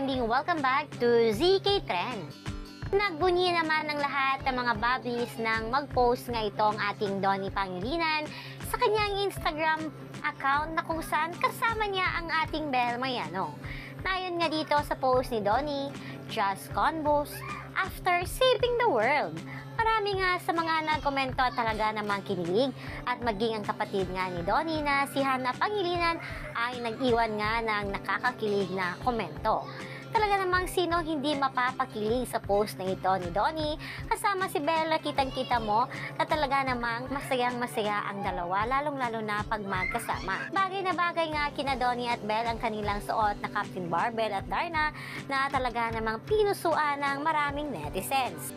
trending, welcome back to ZK Trend. Nagbunyi naman ng lahat ng mga babis nang mag-post nga itong ating Donnie Pangilinan sa kanyang Instagram account na kung saan kasama niya ang ating Bel Mariano. Nayon nga dito sa post ni Donnie, just convos after saving the world. Marami nga sa mga nagkomento talaga namang kinilig at maging ang kapatid nga ni Donnie na si Hannah Pangilinan ay nag-iwan nga ng nakakakilig na komento. Talaga namang sino hindi mapapakilig sa post na ito ni Donnie kasama si Bella, kitang-kita mo na talaga namang masayang-masaya ang dalawa, lalong-lalo na pag magkasama. Bagay na bagay nga kina Donnie at Belle ang kanilang suot na Captain Barbell at Darna na talaga namang pinusuan ng maraming netizens.